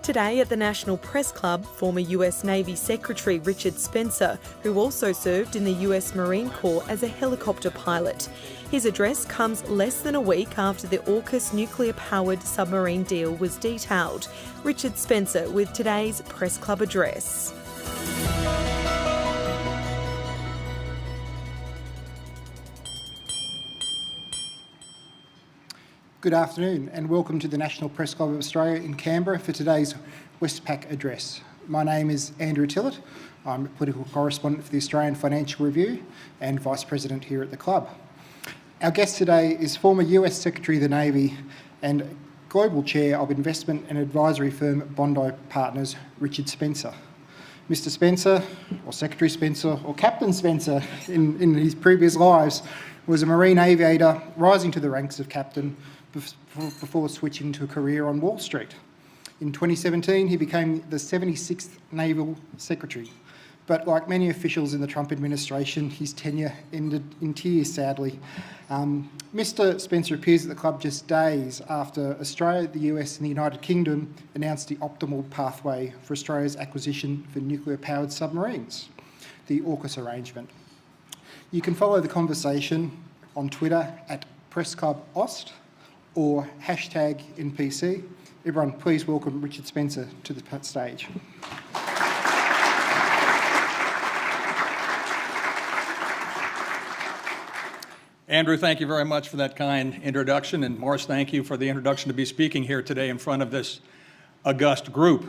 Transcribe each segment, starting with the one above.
Today at the National Press Club, former US Navy Secretary Richard Spencer, who also served in the US Marine Corps as a helicopter pilot. His address comes less than a week after the AUKUS nuclear-powered submarine deal was detailed. Richard Spencer with today's Press Club address. Good afternoon and welcome to the National Press Club of Australia in Canberra for today's Westpac address. My name is Andrew Tillett. I'm a political correspondent for the Australian Financial Review and Vice President here at the club. Our guest today is former US Secretary of the Navy and Global Chair of investment and advisory firm Bondi Partners, Richard Spencer. Mr Spencer, or Secretary Spencer, or Captain Spencer in his previous lives, was a marine aviator rising to the ranks of captain before switching to a career on Wall Street. In 2017, he became the 76th Naval Secretary. But like many officials in the Trump administration, his tenure ended in tears, sadly. Mr Spencer appears at the club just days after Australia, the US and the United Kingdom announced the optimal pathway for Australia's acquisition for nuclear-powered submarines, the AUKUS arrangement. You can follow the conversation on Twitter at PressClubAust or hashtag NPC. Everyone, please welcome Richard Spencer to the stage. Andrew, thank you very much for that kind introduction, and Morris, thank you for the introduction to be speaking here today in front of this august group.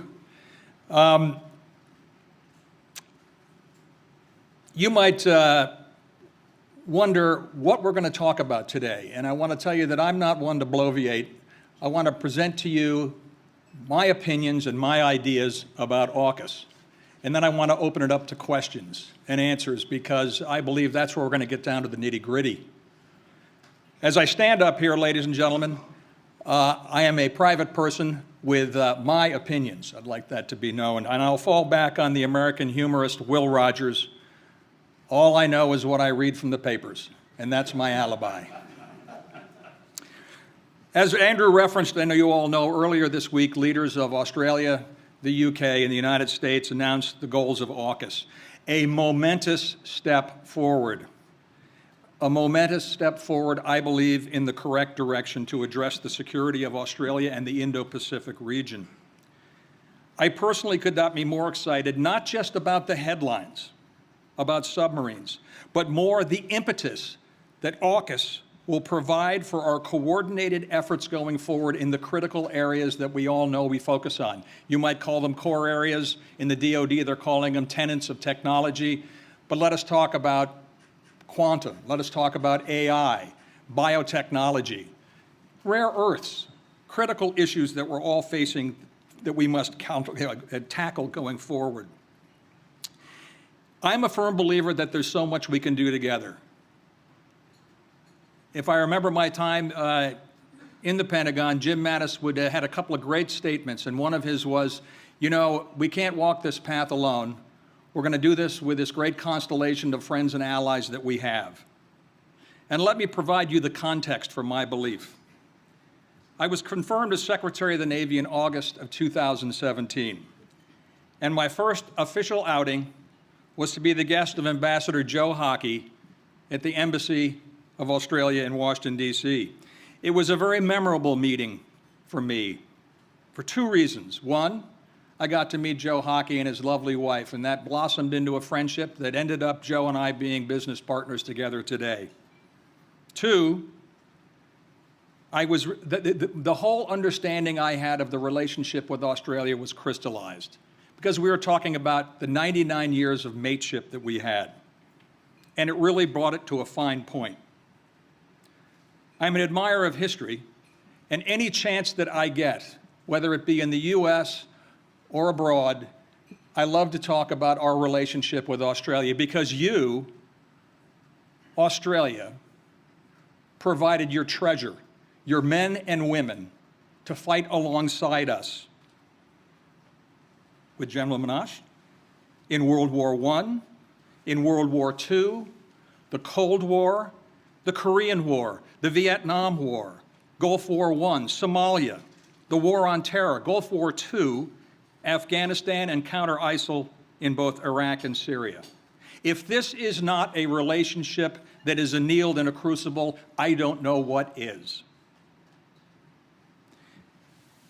You might wonder what we're going to talk about today, and I want to tell you that I'm not one to bloviate. I want to present to you my opinions and my ideas about AUKUS, and then I want to open it up to questions and answers because I believe that's where we're going to get down to the nitty-gritty. As I stand up here, ladies and gentlemen, I am a private person with my opinions. I'd like that to be known, and I'll fall back on the American humorist Will Rogers. All I know is what I read from the papers, and that's my alibi. As Andrew referenced, I know you all know, earlier this week, leaders of Australia, the UK, and the United States announced the goals of AUKUS, a momentous step forward. A momentous step forward, I believe, in the correct direction to address the security of Australia and the Indo-Pacific region. I personally could not be more excited, not just about the headlines, about submarines, but more the impetus that AUKUS will provide for our coordinated efforts going forward in the critical areas that we all know we focus on. You might call them core areas. In the DoD, they're calling them tenets of technology. But let us talk about quantum. Let us talk about AI, biotechnology, rare earths, critical issues that we're all facing that we must tackle going forward. I'm a firm believer that there's so much we can do together. If I remember my time in the Pentagon, Jim Mattis had a couple of great statements, and one of his was, you know, we can't walk this path alone. We're going to do this with this great constellation of friends and allies that we have. And let me provide you the context for my belief. I was confirmed as Secretary of the Navy in August of 2017, and my first official outing was to be the guest of Ambassador Joe Hockey at the Embassy of Australia in Washington, D.C. It was a very memorable meeting for me for two reasons. One, I got to meet Joe Hockey and his lovely wife, and that blossomed into a friendship that ended up Joe and I being business partners together today. Two, the whole understanding I had of the relationship with Australia was crystallized because we were talking about the 99 years of mateship that we had, and it really brought it to a fine point. I'm an admirer of history, and any chance that I get, whether it be in the US or abroad, I love to talk about our relationship with Australia because you, Australia, provided your treasure, your men and women, to fight alongside us with General Monash in World War I, in World War II, the Cold War, the Korean War, the Vietnam War, Gulf War I, Somalia, the War on Terror, Gulf War II, Afghanistan, and counter ISIL in both Iraq and Syria. If this is not a relationship that is annealed in a crucible, I don't know what is.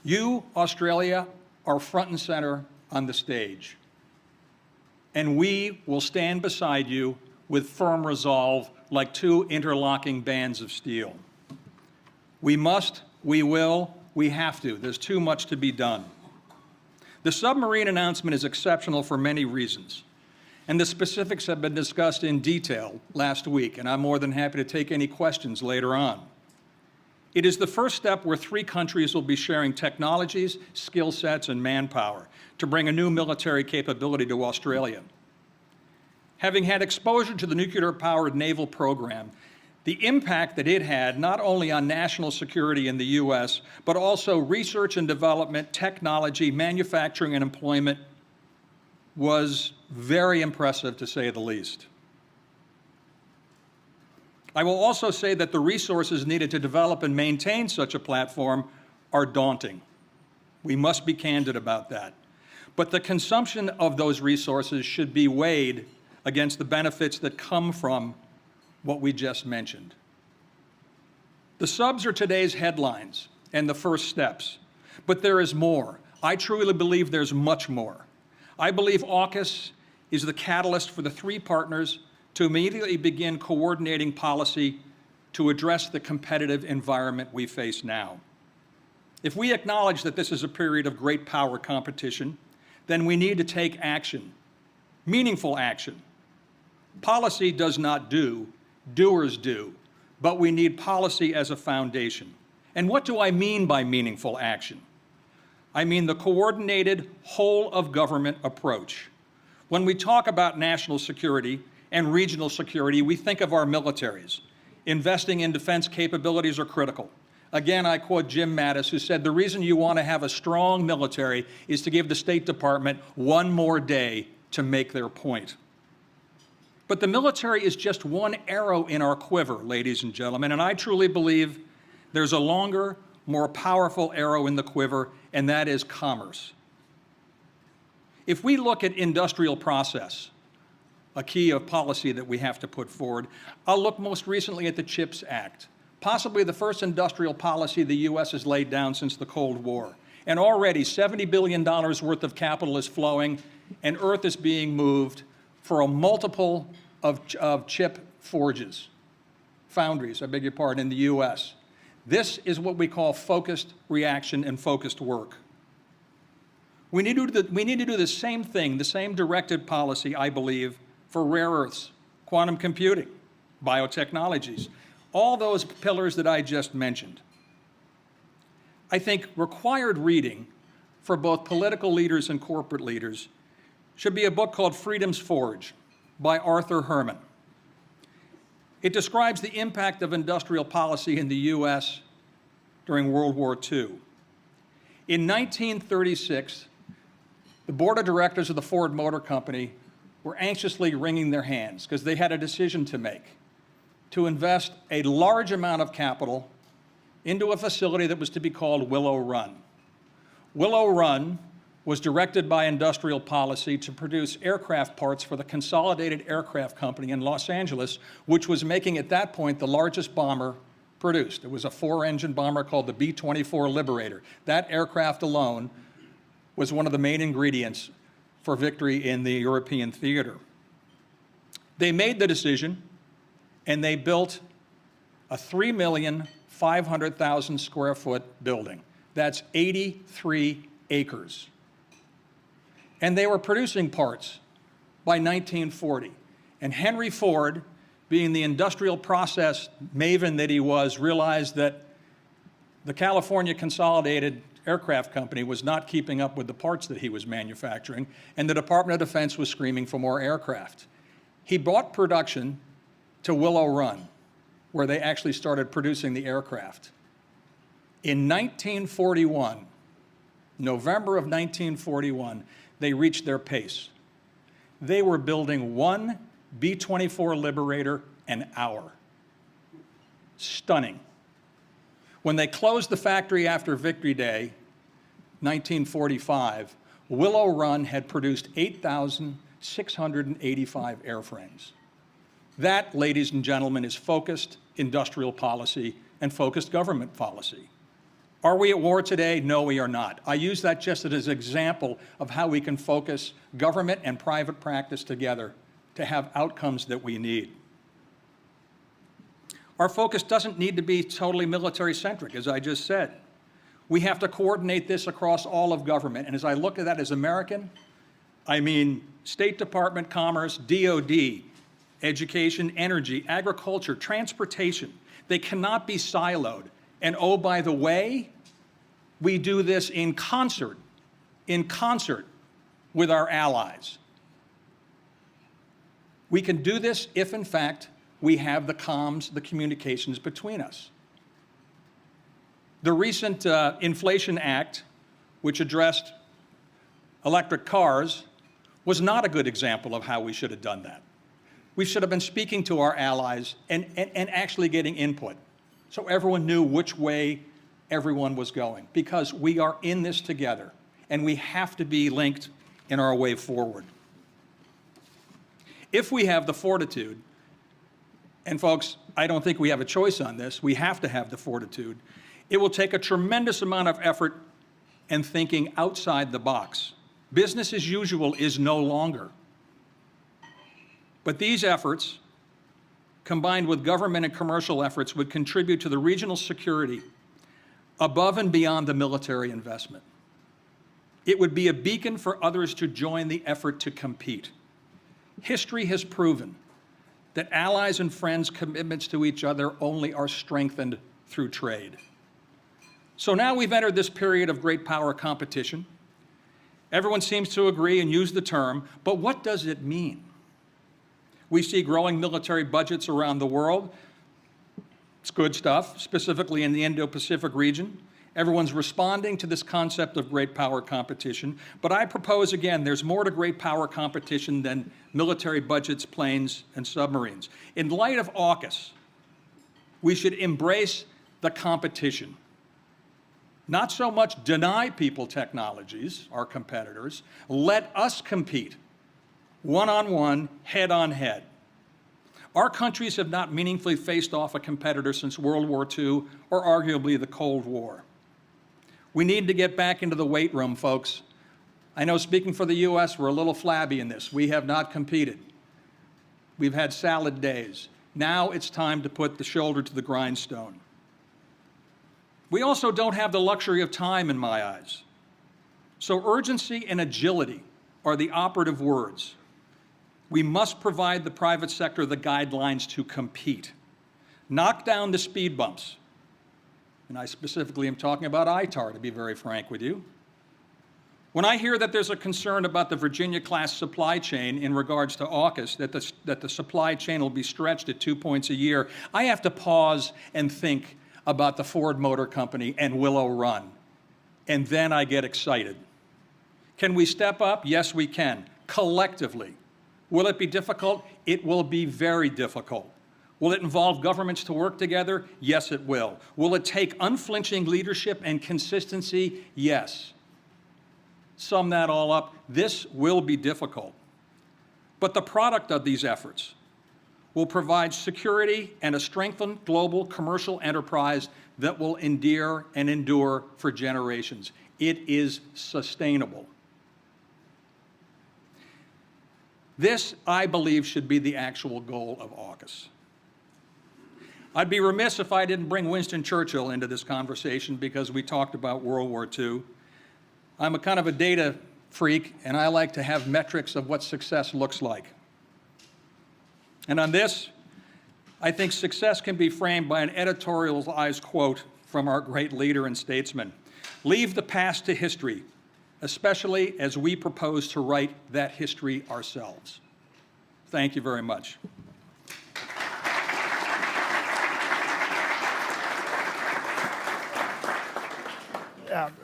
You, Australia, are front and center on the stage, and we will stand beside you with firm resolve like two interlocking bands of steel. We must, we will, we have to. There's too much to be done. The submarine announcement is exceptional for many reasons, and the specifics have been discussed in detail last week, and I'm more than happy to take any questions later on. It is the first step where 3 countries will be sharing technologies, skill sets, and manpower to bring a new military capability to Australia. Having had exposure to the nuclear-powered naval program, the impact that it had not only on national security in the U.S., but also research and development, technology, manufacturing, and employment was very impressive, to say the least. I will also say that the resources needed to develop and maintain such a platform are daunting. We must be candid about that. But the consumption of those resources should be weighed against the benefits that come from what we just mentioned. The subs are today's headlines and the first steps, but there is more. I truly believe there's much more. I believe AUKUS is the catalyst for the 3 partners to immediately begin coordinating policy to address the competitive environment we face now. If we acknowledge that this is a period of great power competition, then we need to take action, meaningful action. Policy does not do, doers do, but we need policy as a foundation. And what do I mean by meaningful action? I mean the coordinated whole-of-government approach. When we talk about national security and regional security, we think of our militaries. Investing in defense capabilities are critical. Again, I quote Jim Mattis, who said, "The reason you want to have a strong military is to give the State Department one more day to make their point." But the military is just one arrow in our quiver, ladies and gentlemen, and I truly believe there's a longer, more powerful arrow in the quiver, and that is commerce. If we look at industrial process, a key of policy that we have to put forward, I'll look most recently at the CHIPS Act, possibly the first industrial policy the U.S. has laid down since the Cold War. And already $70 billion worth of capital is flowing, and earth is being moved for a multiple of chip foundries, I beg your pardon, in the U.S. This is what we call focused reaction and focused work. We need to do the same thing, the same directed policy, I believe, for rare earths, quantum computing, biotechnologies, all those pillars that I just mentioned. I think required reading for both political leaders and corporate leaders should be a book called Freedom's Forge by Arthur Herman. It describes the impact of industrial policy in the U.S. during World War II. In 1936, the board of directors of the Ford Motor Company were anxiously wringing their hands because they had a decision to make to invest a large amount of capital into a facility that was to be called Willow Run. Willow Run was directed by industrial policy to produce aircraft parts for the Consolidated Aircraft Company in Los Angeles, which was making at that point the largest bomber produced. It was a 4-engine bomber called the B-24 Liberator. That aircraft alone was one of the main ingredients for victory in the European theater. They made the decision, and they built a 3,500,000 square foot building. That's 83 acres. And they were producing parts by 1940. And Henry Ford, being the industrial process maven that he was, realized that the California Consolidated Aircraft Company was not keeping up with the parts that he was manufacturing, and the Department of Defense was screaming for more aircraft. He brought production to Willow Run, where they actually started producing the aircraft. In 1941, November of 1941, they reached their pace. They were building one B-24 Liberator an hour. Stunning. When they closed the factory after Victory Day, 1945, Willow Run had produced 8,685 airframes. That, ladies and gentlemen, is focused industrial policy and focused government policy. Are we at war today? No, we are not. I use that just as an example of how we can focus government and private practice together to have outcomes that we need. Our focus doesn't need to be totally military-centric, as I just said. We have to coordinate this across all of government. And as I look at that as American, I mean State Department, Commerce, DOD, education, energy, agriculture, transportation. They cannot be siloed. And oh, by the way, we do this in concert with our allies. We can do this if, in fact, we have the comms, the communications between us. The recent Inflation Act, which addressed electric cars, was not a good example of how we should have done that. We should have been speaking to our allies and actually getting input, so everyone knew which way everyone was going, because we are in this together, and we have to be linked in our way forward. If we have the fortitude, and folks, I don't think we have a choice on this, we have to have the fortitude, it will take a tremendous amount of effort and thinking outside the box. Business as usual is no longer. But these efforts, combined with government and commercial efforts, would contribute to the regional security above and beyond the military investment. It would be a beacon for others to join the effort to compete. History has proven that allies and friends' commitments to each other only are strengthened through trade. So now we've entered this period of great power competition. Everyone seems to agree and use the term, but what does it mean? We see growing military budgets around the world. It's good stuff, specifically in the Indo-Pacific region. Everyone's responding to this concept of great power competition. But I propose, again, there's more to great power competition than military budgets, planes, and submarines. In light of AUKUS, we should embrace the competition. Not so much deny people technologies, our competitors. Let us compete, one-on-one, head-on-head. Our countries have not meaningfully faced off a competitor since World War II or arguably the Cold War. We need to get back into the weight room, folks. I know, speaking for the U.S., we're a little flabby in this. We have not competed. We've had salad days. Now it's time to put the shoulder to the grindstone. We also don't have the luxury of time, in my eyes. So urgency and agility are the operative words. We must provide the private sector the guidelines to compete. Knock down the speed bumps. And I specifically am talking about ITAR, to be very frank with you. When I hear that there's a concern about the Virginia-class supply chain in regards to AUKUS, that the supply chain will be stretched at 2 points a year, I have to pause and think about the Ford Motor Company and Willow Run. And then I get excited. Can we step up? Yes, we can, collectively. Will it be difficult? It will be very difficult. Will it involve governments to work together? Yes, it will. Will it take unflinching leadership and consistency? Yes. Sum that all up, this will be difficult. But the product of these efforts will provide security and a strengthened global commercial enterprise that will endear and endure for generations. It is sustainable. This, I believe, should be the actual goal of AUKUS. I'd be remiss if I didn't bring Winston Churchill into this conversation because we talked about World War II. I'm a kind of a data freak, and I like to have metrics of what success looks like. And on this, I think success can be framed by an editorialized quote from our great leader and statesman. Leave the past to history, especially as we propose to write that history ourselves. Thank you very much.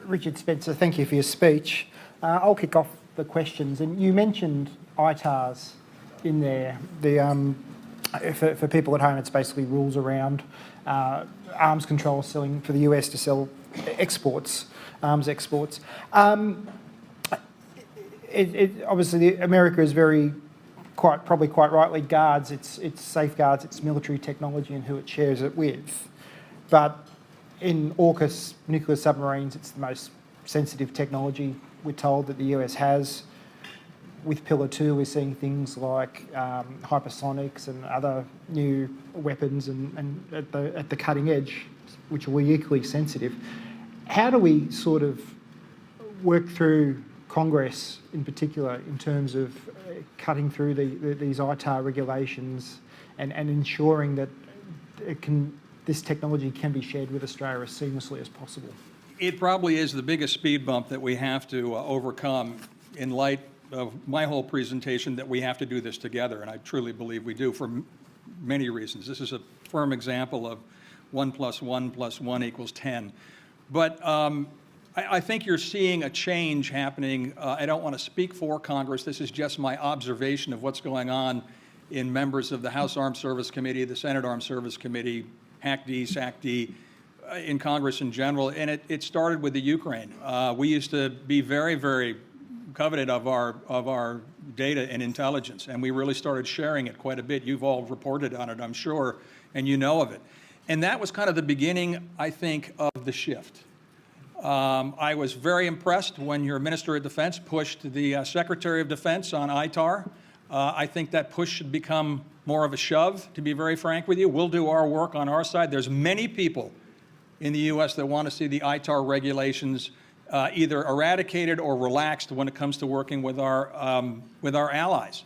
Richard Spencer, thank you for your speech. I'll kick off the questions. And you mentioned ITARs in there. For people at home, it's basically rules around arms control selling for the US to sell exports, arms exports. obviously America is probably quite rightly guards its safeguards its military technology and who it shares it with. But in AUKUS nuclear submarines, it's the most sensitive technology we're told that the US has. With Pillar 2, we're seeing things like hypersonics and other new weapons and at the cutting edge, which are equally sensitive. How do we sort of work through Congress in particular in terms of cutting through these ITAR regulations and ensuring that this technology can be shared with Australia as seamlessly as possible? It probably is the biggest speed bump that we have to overcome in light of my whole presentation, that we have to do this together, and I truly believe we do for many reasons. This is a firm example of 1 + 1 + 1 = 10. But I think you're seeing a change happening. I don't want to speak for Congress. This is just my observation of what's going on in members of the House Armed Service Committee, the Senate Armed Service Committee, HAC-D, SAC-D, in Congress in general. And it started with the Ukraine. We used to be very, very coveted of our data and intelligence, and we really started sharing it quite a bit. You've all reported on it, I'm sure, and you know of it. And that was kind of the beginning, I think, of the shift. I was very impressed when your Minister of Defense pushed the Secretary of Defense on ITAR. I think that push should become more of a shove, to be very frank with you. We'll do our work on our side. There's many people in the U.S. that want to see the ITAR regulations either eradicated or relaxed when it comes to working with our allies.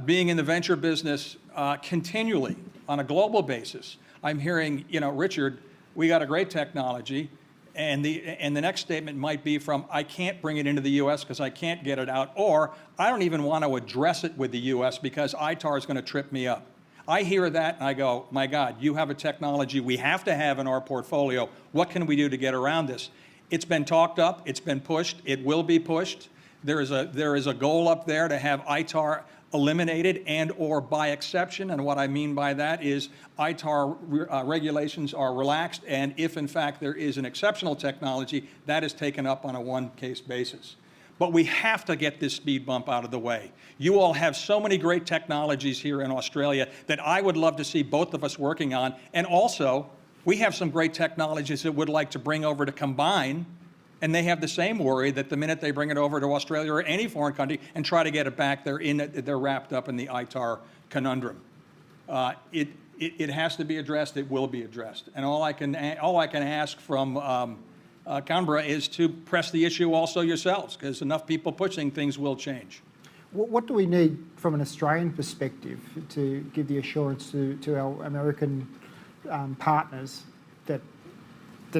Being in the venture business continually on a global basis, I'm hearing, Richard, we got a great technology, and the next statement might be from, I can't bring it into the U.S. because I can't get it out, or I don't even want to address it with the U.S. because ITAR is going to trip me up. I hear that and I go, my God, you have a technology we have to have in our portfolio. What can we do to get around this? It's been talked up, it's been pushed, it will be pushed. There is a goal up there to have ITAR eliminated and or by exception, and what I mean by that is ITAR regulations are relaxed, and if in fact there is an exceptional technology, that is taken up on a one-case basis. But we have to get this speed bump out of the way. You all have so many great technologies here in Australia that I would love to see both of us working on, and also we have some great technologies that would like to bring over to combine, and they have the same worry that the minute they bring it over to Australia or any foreign country and try to get it back, they're wrapped up in the ITAR conundrum. It has to be addressed. It will be addressed. And all I can ask from Canberra is to press the issue also yourselves, because enough people pushing, things will change. What do we need from an Australian perspective to give the assurance to our American partners that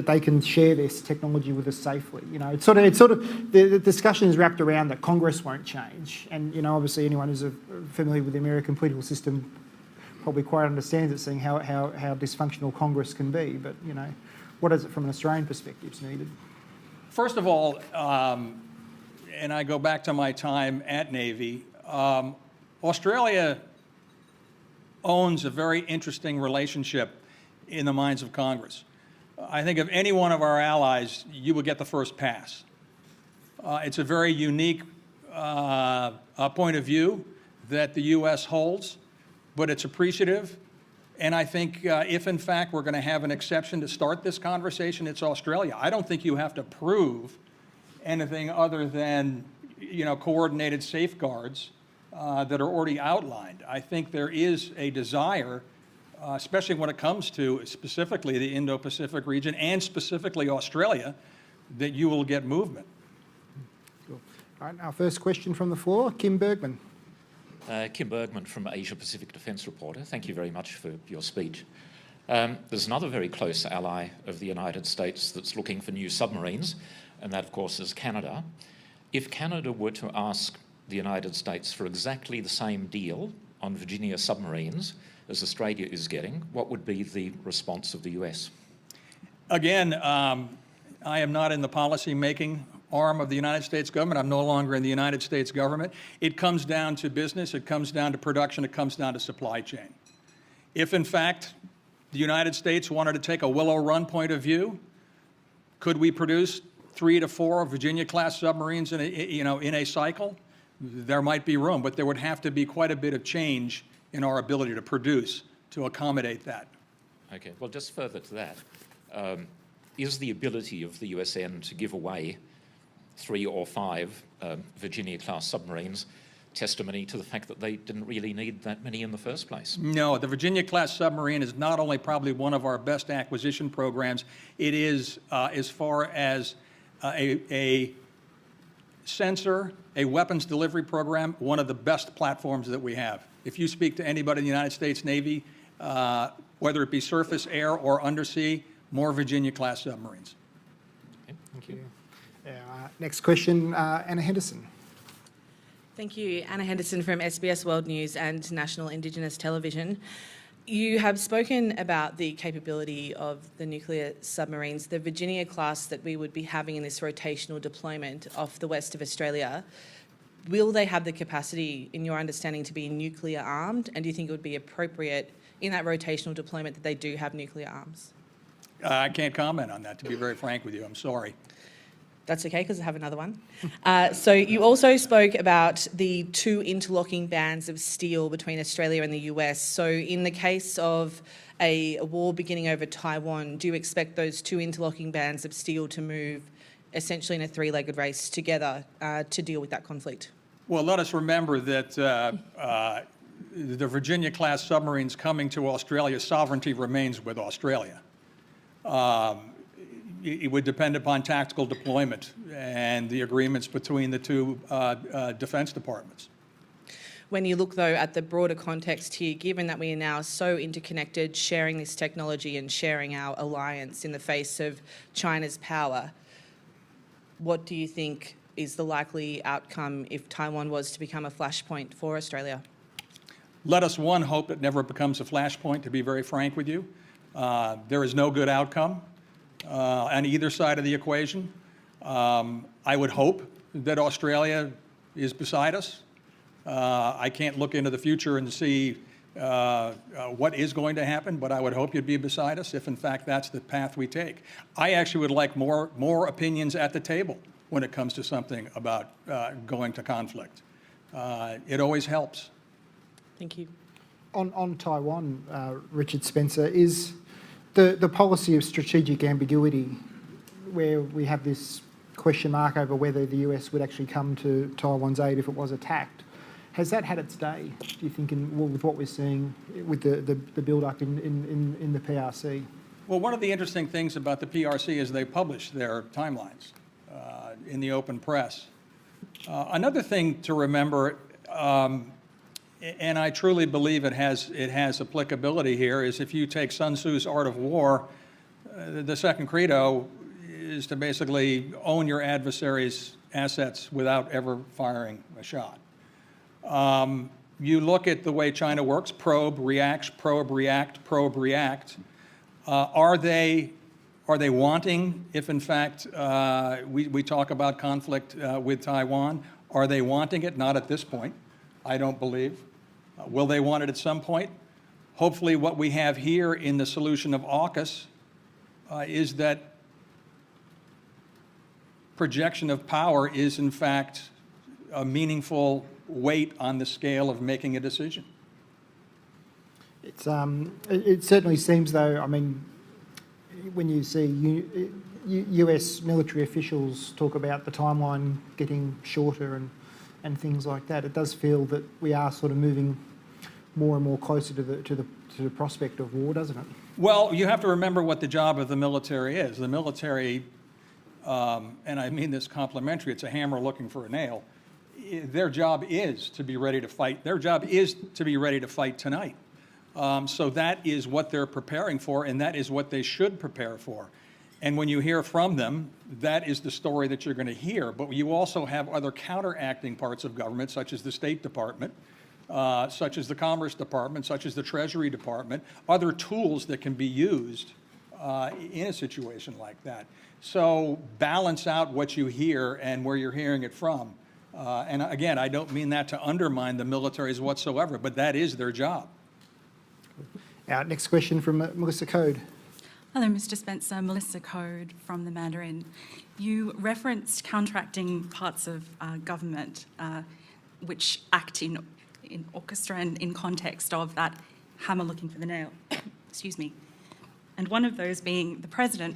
they can share this technology with us safely? It's sort of the discussion is wrapped around that Congress won't change, and obviously anyone who's familiar with the American political system probably quite understands it, seeing how dysfunctional Congress can be. But what is it from an Australian perspective is needed? First of all, and I go back to my time at Navy, Australia owns a very interesting relationship in the minds of Congress. I think of any one of our allies, you would get the first pass. It's a very unique point of view that the U.S. holds, but it's appreciative. And I think if, in fact, we're going to have an exception to start this conversation, it's Australia. I don't think you have to prove anything other than, coordinated safeguards that are already outlined. I think there is a desire, especially when it comes to specifically the Indo-Pacific region and specifically Australia, that you will get movement. Cool. All right, our first question from the floor, Kim Bergman. Kim Bergman from Asia Pacific Defence Reporter. Thank you very much for your speech. There's another very close ally of the United States that's looking for new submarines, and that, of course, is Canada. If Canada were to ask the United States for exactly the same deal on Virginia submarines as Australia is getting, what would be the response of the US? Again, I am not in the policy-making arm of the United States government. I'm no longer in the United States government. It comes down to business, it comes down to production, it comes down to supply chain. If, in fact, the United States wanted to take a Willow Run point of view, could we produce 3 to 4 Virginia-class submarines in a cycle? there might be room, but there would have to be quite a bit of change in our ability to produce to accommodate that. Okay, well, just further to that, is the ability of the USN to give away 3 or 5 Virginia-class submarines testimony to the fact that they didn't really need that many in the first place? No, the Virginia-class submarine is not only probably one of our best acquisition programs, it is, as far as a sensor, a weapons delivery program, one of the best platforms that we have. If you speak to anybody in the United States Navy, whether it be surface, air, or undersea, more Virginia-class submarines. Okay, thank you. Next question, Anna Henderson. Thank you. Anna Henderson from SBS World News and National Indigenous Television. You have spoken about the capability of the nuclear submarines, the Virginia class that we would be having in this rotational deployment off the west of Australia. Will they have the capacity, in your understanding, to be nuclear armed? And do you think it would be appropriate in that rotational deployment that they do have nuclear arms? I can't comment on that, to be very frank with you. I'm sorry. That's okay, because I have another one. So you also spoke about the 2 interlocking bands of steel between Australia and the US. So in the case of a war beginning over Taiwan, do you expect those 2 interlocking bands of steel to move essentially in a 3-legged race together to deal with that conflict? Well, let us remember that the Virginia-class submarines coming to Australia, sovereignty remains with Australia. It would depend upon tactical deployment and the agreements between the 2 defense departments. When you look, though, at the broader context here, given that we are now so interconnected, sharing this technology and sharing our alliance in the face of China's power, what do you think is the likely outcome if Taiwan was to become a flashpoint for Australia? Let us, one, hope it never becomes a flashpoint, to be very frank with you. There is no good outcome on either side of the equation. I would hope that Australia is beside us. I can't look into the future and see what is going to happen, but I would hope you'd be beside us if, in fact, that's the path we take. I actually would like more opinions at the table when it comes to something about going to conflict. It always helps. Thank you. On Taiwan, Richard Spencer, is the policy of strategic ambiguity, where we have this question mark over whether the US would actually come to Taiwan's aid if it was attacked, has that had its day, do you think, with what we're seeing with the build-up in the PRC? Well, one of the interesting things about the PRC is they publish their timelines in the open press. Another thing to remember, and I truly believe it has applicability here, is if you take Sun Tzu's Art of War, the second credo is to basically own your adversary's assets without ever firing a shot. You look at the way China works: probe, react, probe, react, probe, react. Are they wanting, if in fact we talk about conflict with Taiwan, are they wanting it? Not at this point, I don't believe. Will they want it at some point? Hopefully what we have here in the solution of AUKUS is that projection of power is in fact a meaningful weight on the scale of making a decision. It certainly seems, though, I mean, when you see US military officials talk about the timeline getting shorter and things like that, it does feel that we are sort of moving more and more closer to the prospect of war, doesn't it? Well, you have to remember what the job of the military is. The military, and I mean this complimentary, it's a hammer looking for a nail. Their job is to be ready to fight. Their job is to be ready to fight tonight. So that is what they're preparing for, and that is what they should prepare for. And when you hear from them, that is the story that you're going to hear. But you also have other counteracting parts of government, such as the State Department, such as the Commerce Department, such as the Treasury Department, other tools that can be used in a situation like that. So balance out what you hear and where you're hearing it from. And again, I don't mean that to undermine the militaries whatsoever, but that is their job. Next question from Melissa Code. Hello, Mr. Spencer. Melissa Code from the Mandarin. You referenced counteracting parts of government which act in orchestra and in context of that hammer looking for the nail. Excuse me. And one of those being the President.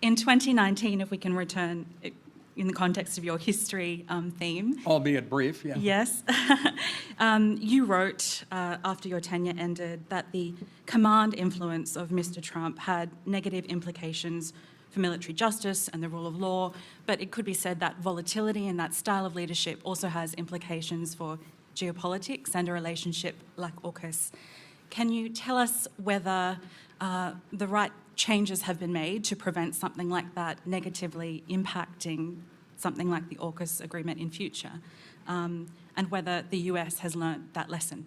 In 2019, if we can return in the context of your history theme. Albeit brief, yeah. Yes. You wrote, after your tenure ended, that the command influence of Mr. Trump had negative implications for military justice and the rule of law, but it could be said that volatility and that style of leadership also has implications for geopolitics and a relationship like AUKUS. Can you tell us whether the right changes have been made to prevent something like that negatively impacting something like the AUKUS agreement in future, and whether the US has learnt that lesson?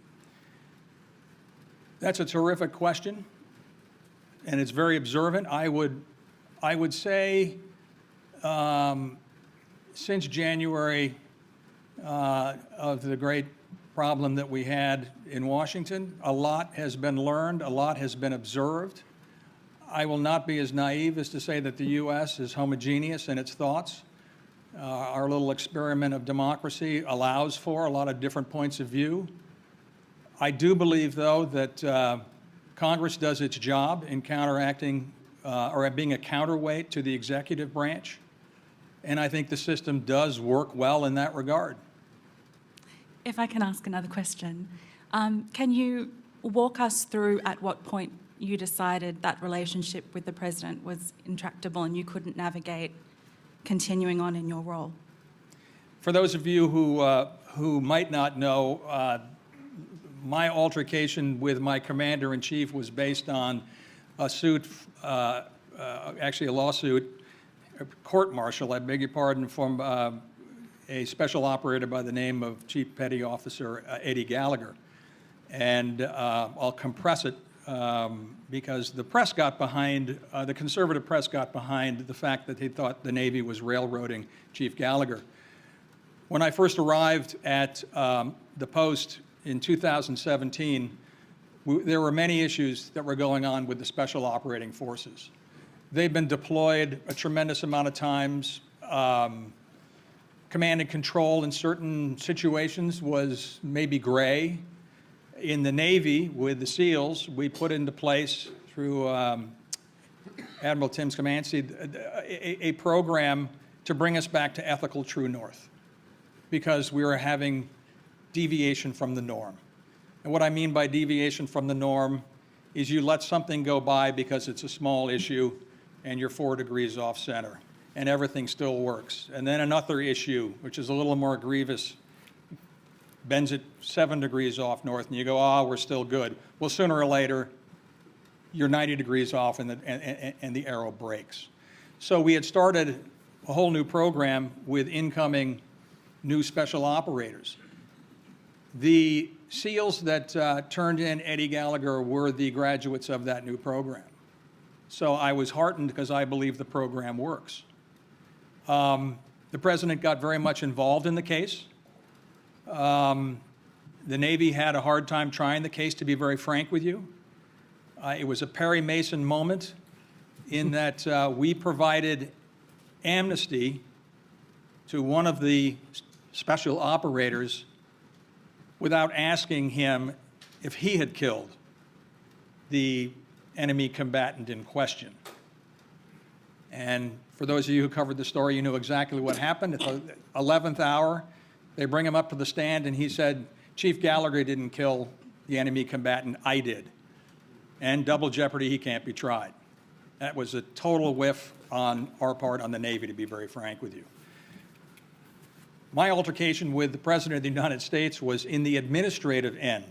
That's a terrific question, and it's very observant. I would say since January of the great problem that we had in Washington, a lot has been learned, a lot has been observed. I will not be as naive as to say that the U.S. is homogeneous in its thoughts. Our little experiment of democracy allows for a lot of different points of view. I do believe, though, that Congress does its job in counteracting or being a counterweight to the executive branch, and I think the system does work well in that regard. If I can ask another question, can you walk us through at what point you decided that relationship with the President was intractable and you couldn't navigate continuing on in your role? For those of you who might not know, my altercation with my commander-in-chief was based on a suit, actually a lawsuit, a court-martial, I beg your pardon, from a special operator by the name of Chief Petty Officer Eddie Gallagher. And I'll compress it because the press got behind, the conservative press got behind the fact that they thought the Navy was railroading Chief Gallagher. When I first arrived at the post in 2017, there were many issues that were going on with the Special Operating Forces. They've been deployed a tremendous amount of times. Command and control in certain situations was maybe gray. In the Navy, with the SEALs, we put into place, through Admiral Tim Scamancy, a program to bring us back to ethical true north, because we were having deviation from the norm. And what I mean by deviation from the norm is you let something go by because it's a small issue and you're 4 degrees off center, and everything still works. And then another issue, which is a little more grievous, bends it 7 degrees off north, and you go, oh, we're still good. Well, sooner or later, you're 90 degrees off and the arrow breaks. So we had started a whole new program with incoming new special operators. The SEALs that turned in Eddie Gallagher were the graduates of that new program. So I was heartened because I believe the program works. The President got very much involved in the case. The Navy had a hard time trying the case, to be very frank with you. It was a Perry Mason moment in that we provided amnesty to one of the special operators without asking him if he had killed the enemy combatant in question. And for those of you who covered the story, you know exactly what happened. At the 11th hour, they bring him up to the stand, and he said, Chief Gallagher didn't kill the enemy combatant, I did. And double jeopardy, he can't be tried. That was a total whiff on our part, on the Navy, to be very frank with you. My altercation with the President of the United States was in the administrative end.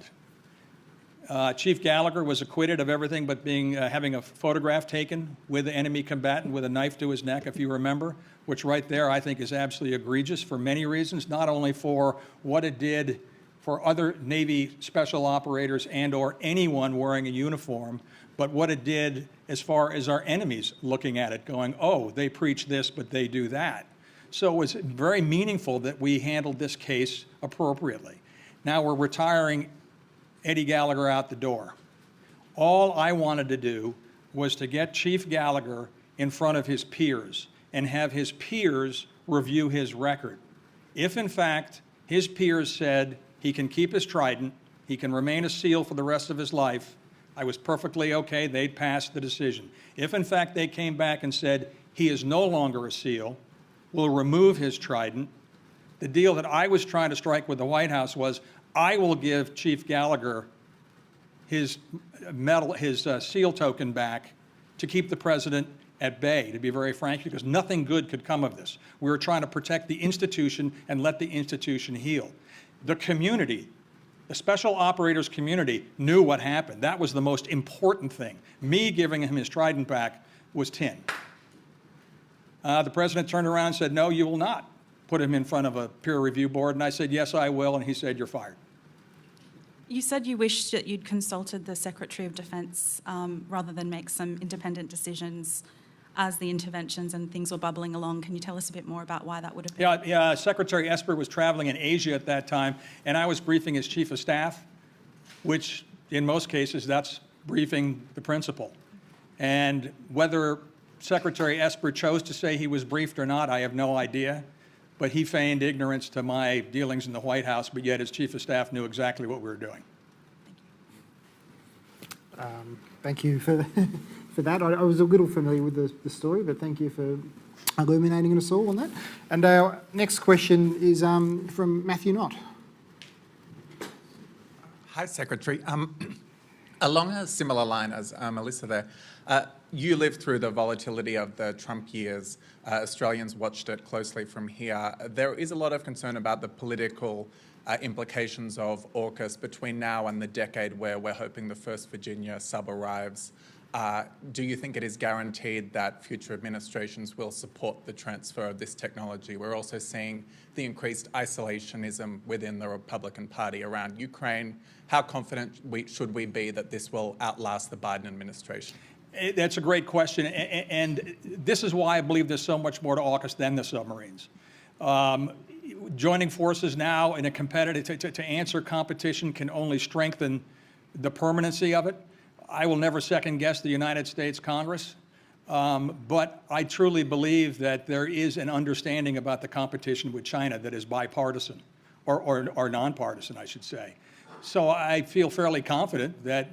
Chief Gallagher was acquitted of everything but having a photograph taken with the enemy combatant with a knife to his neck, if you remember, which right there I think is absolutely egregious for many reasons, not only for what it did for other Navy special operators and or anyone wearing a uniform, but what it did as far as our enemies looking at it, going, oh, they preach this, but they do that. So it was very meaningful that we handled this case appropriately. Now we're retiring Eddie Gallagher out the door. All I wanted to do was to get Chief Gallagher in front of his peers and have his peers review his record. If, in fact, his peers said he can keep his trident, he can remain a SEAL for the rest of his life, I was perfectly okay, they'd pass the decision. If, in fact, they came back and said he is no longer a SEAL, we'll remove his trident, the deal that I was trying to strike with the White House was I will give Chief Gallagher his medal, his SEAL token back to keep the president at bay, to be very frank, because nothing good could come of this. We were trying to protect the institution and let the institution heal. The community, the special operators community, knew what happened. That was the most important thing. Me giving him his trident back was 10. The president turned around and said, no, you will not put him in front of a peer review board. And I said, yes, I will. And he said, you're fired. You said you wished that you'd consulted the Secretary of Defence rather than make some independent decisions as the interventions and things were bubbling along. Can you tell us a bit more about why that would have been? Yeah, Secretary Esper was traveling in Asia at that time, and I was briefing his chief of staff, which in most cases, that's briefing the principal. And whether Secretary Esper chose to say he was briefed or not, I have no idea. But he feigned ignorance to my dealings in the White House, but yet his chief of staff knew exactly what we were doing. Thank you for that. I was a little familiar with the story, but thank you for illuminating us all on that. And our next question is from Matthew Knott. Hi, Secretary. Along a similar line as Melissa there, you lived through the volatility of the Trump years. Australians watched it closely from here. There is a lot of concern about the political implications of AUKUS between now and the decade where we're hoping the first Virginia sub arrives. Do you think it is guaranteed that future administrations will support the transfer of this technology? We're also seeing the increased isolationism within the Republican Party around Ukraine. How confident should we be that this will outlast the Biden administration? That's a great question, and this is why I believe there's so much more to AUKUS than the submarines. Joining forces now in a competitive, to answer competition can only strengthen the permanency of it. I will never second guess the United States Congress, but I truly believe that there is an understanding about the competition with China that is bipartisan, or nonpartisan, I should say. So I feel fairly confident that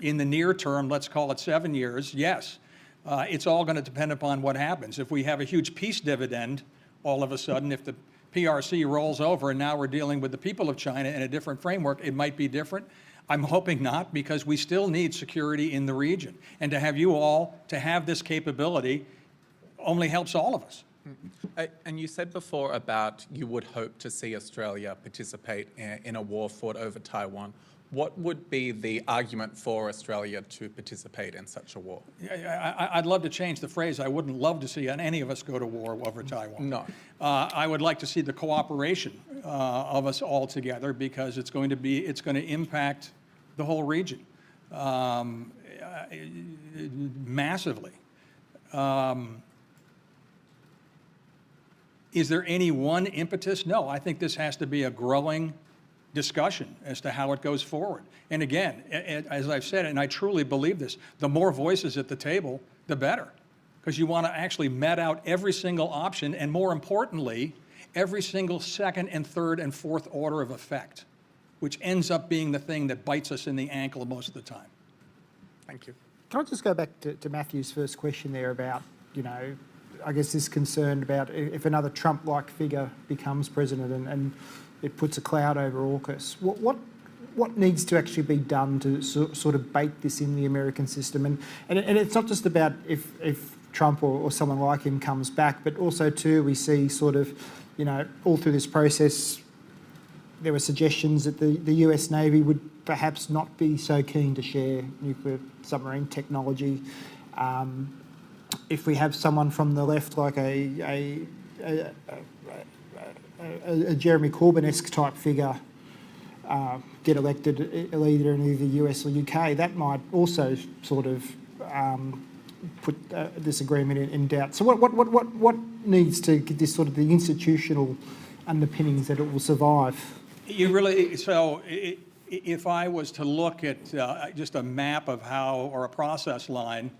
in the near term, let's call it 7 years, yes, it's all going to depend upon what happens. If we have a huge peace dividend, all of a sudden, if the PRC rolls over and now we're dealing with the people of China in a different framework, it might be different. I'm hoping not, because we still need security in the region. And to have you all, to have this capability, only helps all of us. And you said before about you would hope to see Australia participate in a war fought over Taiwan. What would be the argument for Australia to participate in such a war? I'd love to change the phrase. I wouldn't love to see any of us go to war over Taiwan. No. I would like to see the cooperation of us all together, because it's going to impact the whole region massively. Is there any one impetus? No, I think this has to be a growing discussion as to how it goes forward. And again, as I've said, and I truly believe this, the more voices at the table, the better, because you want to actually met out every single option, and more importantly, every single second and third and fourth order of effect, which ends up being the thing that bites us in the ankle most of the time. Thank you. Can I just go back to Matthew's first question there about, I guess this concern about if another Trump-like figure becomes president and it puts a cloud over AUKUS. What needs to actually be done to sort of bake this in the American system? And it's not just about if Trump or someone like him comes back, but also too we see sort of, all through this process, there were suggestions that the US Navy would perhaps not be so keen to share nuclear submarine technology. If we have someone from the left like a Jeremy Corbyn-esque type figure get elected either in either US or UK, that might also sort of put this agreement in doubt. So what needs to get this sort of the institutional underpinnings that it will survive? If I was to look at just a map of how, or a process line,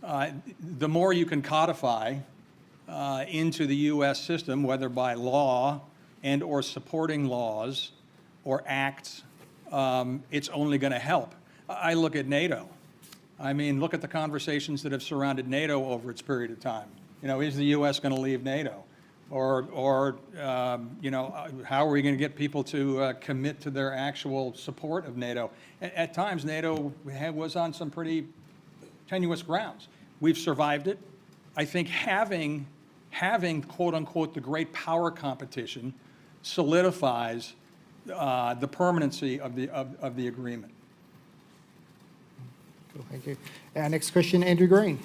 the more you can codify into the U.S. system, whether by law and or supporting laws or acts, it's only going to help. I look at NATO. I mean, look at the conversations that have surrounded NATO over its period of time. You know, is the U.S. going to leave NATO? Or you know, how are we going to get people to commit to their actual support of NATO? At times, NATO was on some pretty tenuous grounds. We've survived it. I think having quote unquote the great power competition solidifies the permanency of the agreement. Cool, thank you. Our next question, Andrew Green.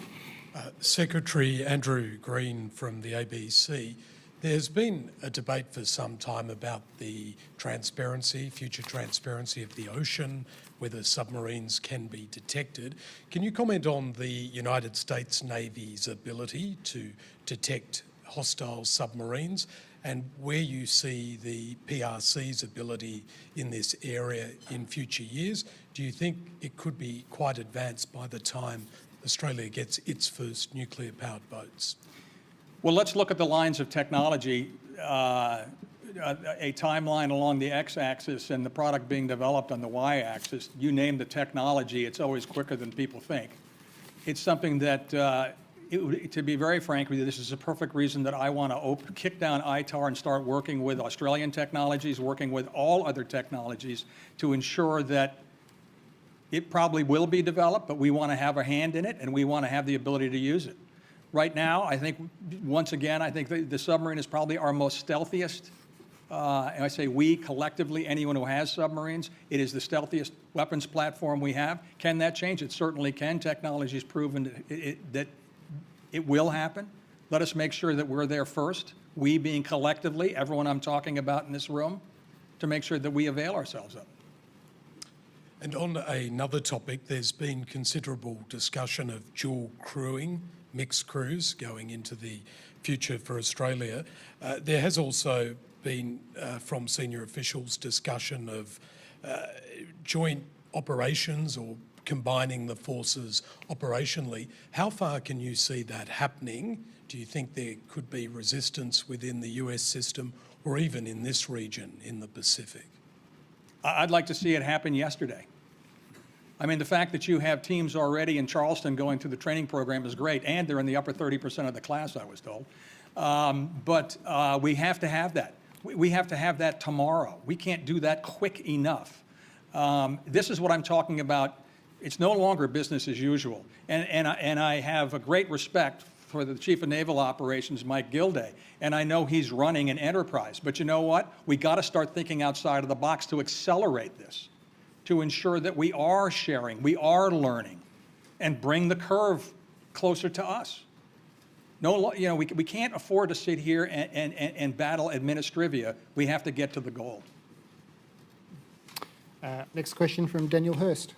Secretary Andrew Green from the ABC. There's been a debate for some time about the transparency, future transparency of the ocean, whether submarines can be detected. Can you comment on the United States Navy's ability to detect hostile submarines and where you see the PRC's ability in this area in future years? Do you think it could be quite advanced by the time Australia gets its first nuclear-powered boats? Well, let's look at the lines of technology, a timeline along the x-axis and the product being developed on the y-axis. You name the technology, it's always quicker than people think. It's something that, to be very frank with you, this is a perfect reason that I want to kick down ITAR and start working with Australian technologies, working with all other technologies to ensure that it probably will be developed, but we want to have a hand in it and we want to have the ability to use it. Right now, I think, once again, I think the submarine is probably our most stealthiest. And I say we, collectively, anyone who has submarines, it is the stealthiest weapons platform we have. Can that change? It certainly can. Technology has proven that it will happen. Let us make sure that we're there first, we being collectively, everyone I'm talking about in this room, to make sure that we avail ourselves of it. And on another topic, there's been considerable discussion of dual crewing, mixed crews going into the future for Australia. There has also been, from senior officials, discussion of joint operations or combining the forces operationally. How far can you see that happening? Do you think there could be resistance within the US system or even in this region in the Pacific? I'd like to see it happen yesterday. I mean, the fact that you have teams already in Charleston going through the training program is great, and they're in the upper 30% of the class, I was told. But we have to have that. We have to have that tomorrow. We can't do that quick enough. This is what I'm talking about. It's no longer business as usual. And I have a great respect for the Chief of Naval Operations, Mike Gilday, and I know he's running an enterprise. But you know what? We got to start thinking outside of the box to accelerate this, to ensure that we are sharing, we are learning, and bring the curve closer to us. No, you know, we can't afford to sit here and battle administrivia. We have to get to the goal. Next question from Daniel Hurst.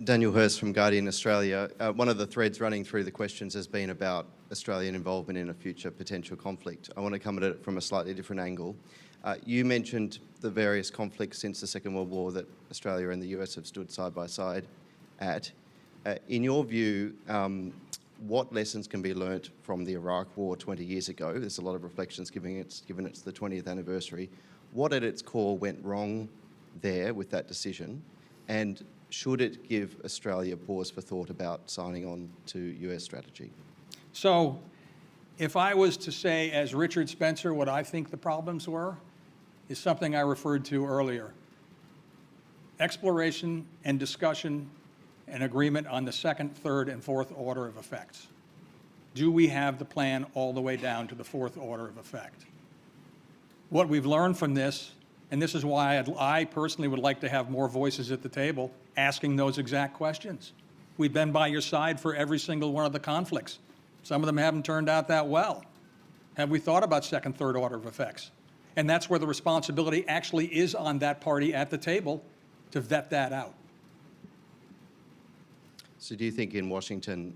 Daniel Hurst from Guardian Australia. One of the threads running through the questions has been about Australian involvement in a future potential conflict. I want to come at it from a slightly different angle. You mentioned the various conflicts since the Second World War that Australia and the US have stood side by side at. In your view, what lessons can be learnt from the Iraq War 20 years ago? There's a lot of reflections given it's the 20th anniversary. What at its core went wrong there with that decision? And should it give Australia pause for thought about signing on to US strategy? So if I was to say, as Richard Spencer, what I think the problems were, is something I referred to earlier. Exploration and discussion and agreement on the second, third, and fourth order of effects. Do we have the plan all the way down to the fourth order of effect? What we've learned from this, and this is why I personally would like to have more voices at the table asking those exact questions. We've been by your side for every single one of the conflicts. Some of them haven't turned out that well. Have we thought about second, third order of effects? And that's where the responsibility actually is on that party at the table to vet that out. So do you think in Washington,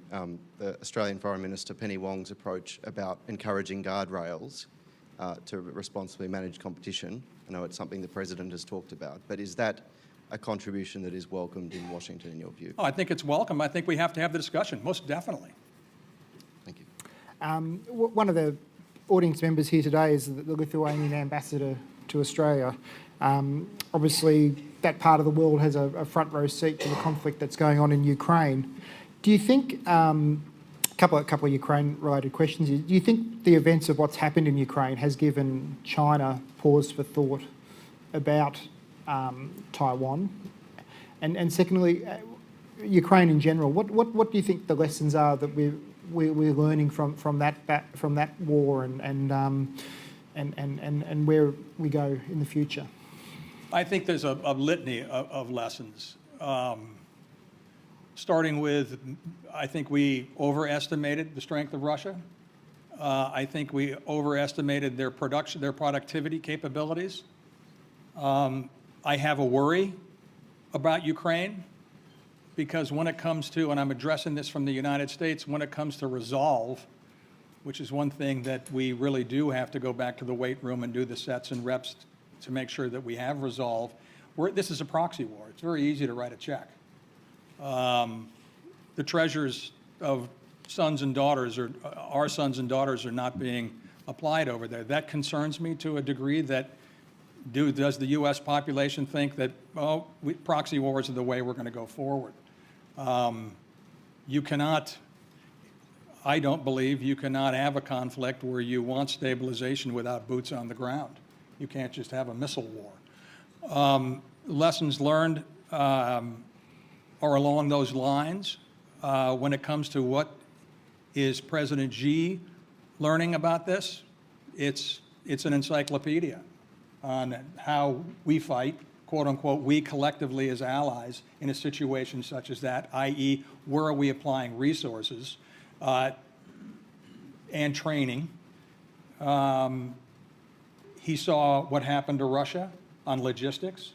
the Australian Foreign Minister Penny Wong's approach about encouraging guardrails to responsibly manage competition, I know it's something the President has talked about, but is that a contribution that is welcomed in Washington in your view? Oh, I think it's welcome. I think we have to have the discussion, most definitely. Thank you. audience members here today is the Lithuanian ambassador to Australia. Obviously, that part of the world has a front row seat to the conflict that's going on in Ukraine. Do you think, a couple of Ukraine-related questions, do you think the events of what's happened in Ukraine has given China pause for thought about Taiwan? And secondly, Ukraine in general, what do you think the lessons are that we're learning from that war and where we go in the future? I think there's a litany of lessons. Starting with, I think we overestimated the strength of Russia. I think we overestimated their productivity capabilities. I have a worry about Ukraine because when it comes to, and I'm addressing this from the United States, when it comes to resolve, which is one thing that we really do have to go back to the weight room and do the sets and reps to make sure that we have resolve. This is a proxy war. It's very easy to write a check. The treasures of sons and daughters, or our sons and daughters, are not being applied over there. That concerns me to a degree that does the U.S. population think that, proxy wars are the way we're going to go forward? You cannot, I don't believe you cannot have a conflict where you want stabilization without boots on the ground. You can't just have a missile war. Lessons learned are along those lines. When it comes to what is President Xi learning about this, it's an encyclopedia on how we fight, quote unquote, we collectively as allies in a situation such as that, i.e., where are we applying resources and training. He saw what happened to Russia on logistics,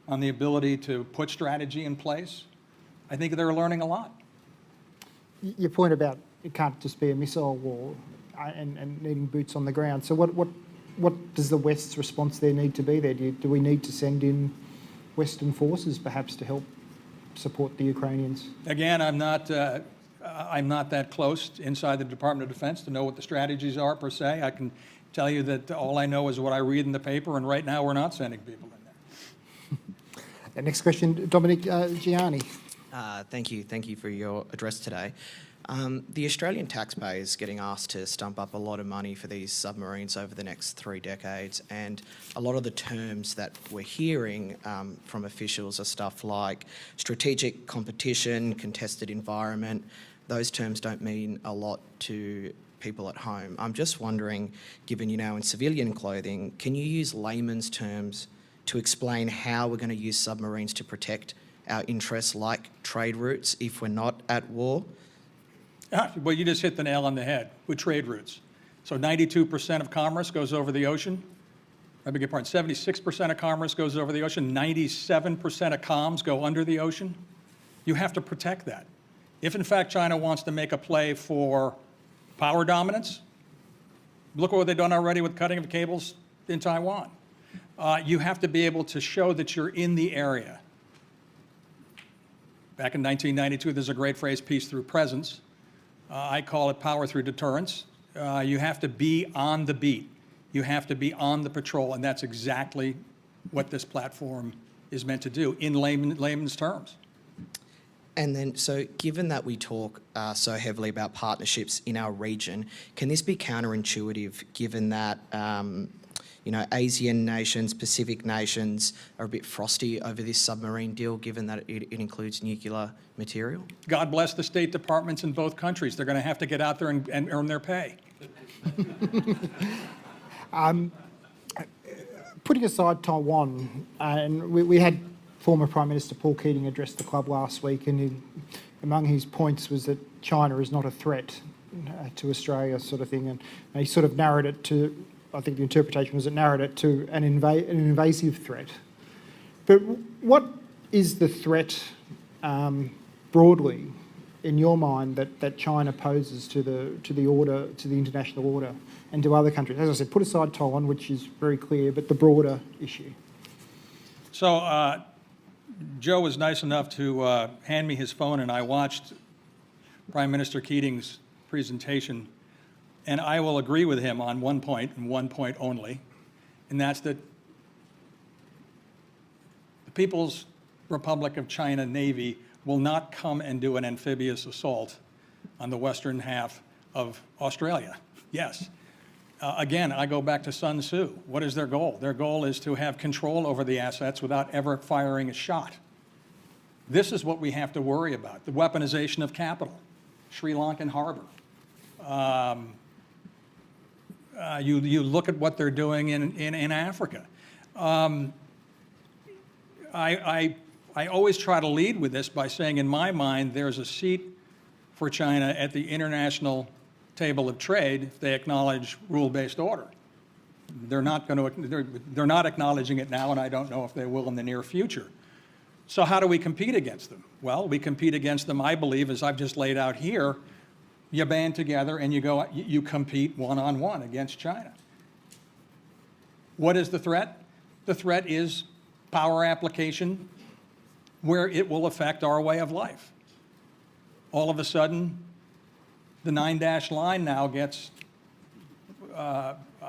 on the ability to put strategy in place. I think they're learning a lot. Your point about it can't just be a missile war and needing boots on the ground. So what does the West's response there need to be there? Do we need to send in Western forces perhaps to help support the Ukrainians? Again, I'm not that close inside the Department of Defense to know what the strategies are per se. I can tell you that all I know is what I read in the paper, and right now we're not sending people in there. Next question, Dominic Gianni. Thank you for your address today. The Australian taxpayer is getting asked to stump up a lot of money for these submarines over the next 3 decades, and a lot of the terms that we're hearing from officials are stuff like strategic competition, contested environment. Those terms don't mean a lot to people at home. I'm just wondering, given you're now in civilian clothing, can you use layman's terms to explain how we're going to use submarines to protect our interests like trade routes if we're not at war? Well, you just hit the nail on the head with trade routes. So 92% of commerce goes over the ocean. I beg your pardon, 76% of commerce goes over the ocean. 97% of comms go under the ocean. You have to protect that. If, in fact, China wants to make a play for power dominance, look at what they've done already with cutting of cables in Taiwan. You have to be able to show that you're in the area. Back in 1992, there's a great phrase, peace through presence. I call it power through deterrence. You have to be on the beat. You have to be on the patrol, and that's exactly what this platform is meant to do in layman's terms. And then, so given that we talk so heavily about partnerships in our region, can this be counterintuitive given that Asian nations, Pacific nations are a bit frosty over this submarine deal, given that it includes nuclear material? God bless the State Departments in both countries. They're going to have to get out there and earn their pay. Putting aside Taiwan, and we had former Prime Minister Paul Keating address the club last week, and among his points was that China is not a threat to Australia, sort of thing, and he sort of narrowed it to, I think the interpretation was it narrowed it to an invasive threat. But what is the threat broadly in your mind that China poses to the order, to the international order, and to other countries? As I said, put aside Taiwan, which is very clear, but the broader issue. So Joe was nice enough to hand me his phone, and I watched Prime Minister Keating's presentation. And I will agree with him on one point, and one point only, and that's that the People's Republic of China Navy will not come and do an amphibious assault on the western half of Australia. Yes. Again, I go back to Sun Tzu. What is their goal? Their goal is to have control over the assets without ever firing a shot. This is what we have to worry about, the weaponization of capital, Sri Lankan harbor. You look at what they're doing in Africa. I always try to lead with this by saying, in my mind, there's a seat for China at the international table of trade if they acknowledge rule-based order. They're not acknowledging it now, and I don't know if they will in the near future. So how do we compete against them? Well, we compete against them, I believe, as I've just laid out here. You band together and you compete one-on-one against China. What is the threat? The threat is power application where it will affect our way of life. All of a sudden, the 9-dash line now gets,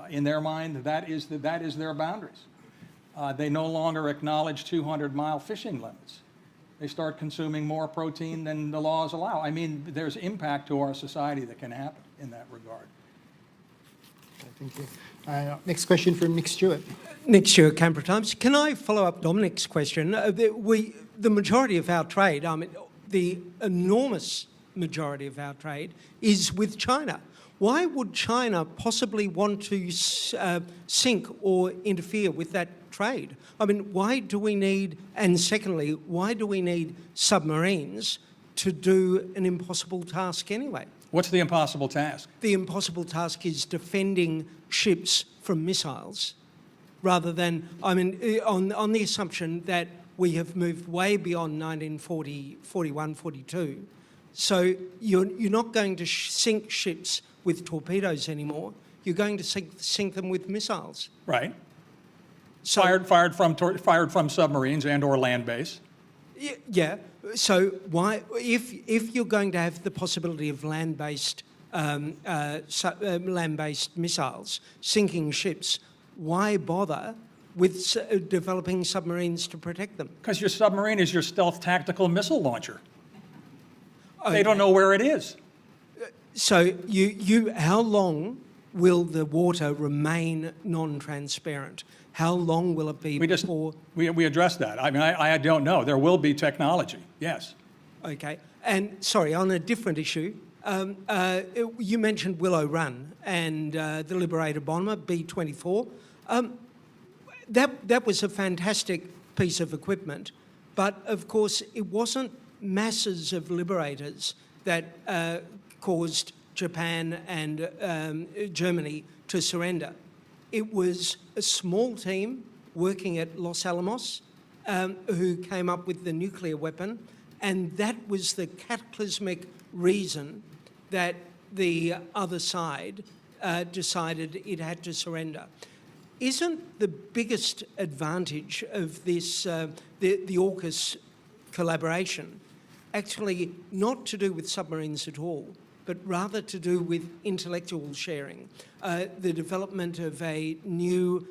in their mind, that is their boundaries. They no longer acknowledge 200-mile fishing limits. They start consuming more protein than the laws allow. I mean, there's impact to our society that can happen in that regard. Okay, thank you. Next question from Nick Stewart. Nick Stewart, Canberra Times. Can I follow up Dominic's question? The majority of our trade, the enormous majority of our trade is with China. Why would China possibly want to sink or interfere with that trade? I mean, why do we need, and secondly, why do we need submarines to do an impossible task anyway? What's the impossible task? The impossible task is defending ships from missiles, rather than, I mean, on the assumption that we have moved way beyond 1940, 41, 42. So you're not going to sink ships with torpedoes anymore. You're going to sink them with missiles. Right. So, fired from submarines and/or land base. Yeah. So why, if you're going to have the possibility of land-based missiles sinking ships, why bother with developing submarines to protect them? Because your submarine is your stealth tactical missile launcher. They don't know where it is. So how long will the water remain non-transparent? How long will it be before... We addressed that. I mean, I don't know. There will be technology, yes. Okay. And, sorry, on a different issue, you mentioned Willow Run and the Liberator bomber, B-24. That was a fantastic piece of equipment, but, of course, it wasn't masses of Liberators that caused Japan and Germany to surrender. It was a small team working at Los Alamos who came up with the nuclear weapon, and that was the cataclysmic reason that the other side decided it had to surrender. Isn't the biggest advantage of this, the AUKUS collaboration, actually not to do with submarines at all, but rather to do with intellectual sharing, the development of a new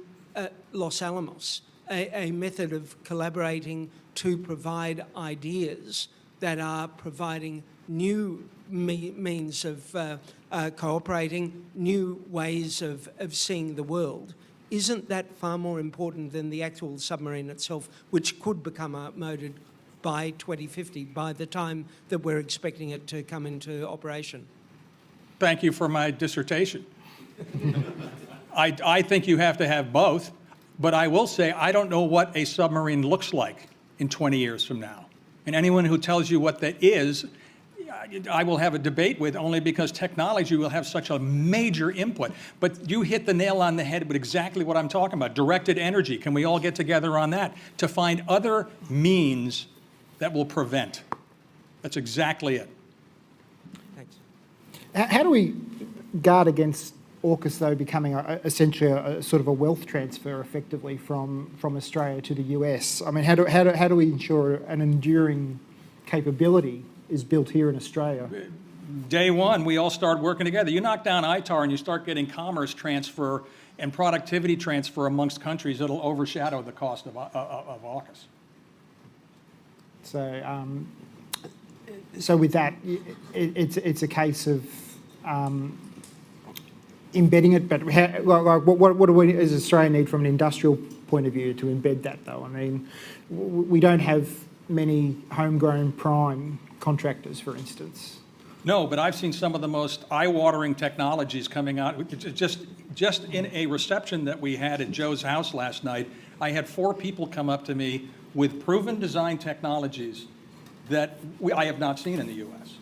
Los Alamos, a method of collaborating to provide ideas that are providing new means of cooperating, new ways of seeing the world? Isn't that far more important than the actual submarine itself, which could become outmoded by 2050, by the time that we're expecting it to come into operation? Thank you for my dissertation. I think you have to have both, but I will say I don't know what a submarine looks like in 20 years from now. And anyone who tells you what that is, I will have a debate with, only because technology will have such a major input. But you hit the nail on the head with exactly what I'm talking about. Directed energy. Can we all get together on that to find other means that will prevent? That's exactly it. Thanks. How do we guard against AUKUS, though, becoming essentially a sort of a wealth transfer, effectively, from Australia to the US? I mean, how do we ensure an enduring capability is built here in Australia? day one, we all start working together. You knock down ITAR and you start getting commerce transfer and productivity transfer amongst countries, it'll overshadow the cost of AUKUS. So with that, it's a case of embedding it, but what do we as Australia need from an industrial point of view to embed that though? I mean, we don't have many homegrown prime contractors, for instance. No, but I've seen some of the most eye-watering technologies coming out. Just in a reception that we had at Joe's house last night, I had 4 people come up to me with proven design technologies that I have not seen in the U.S.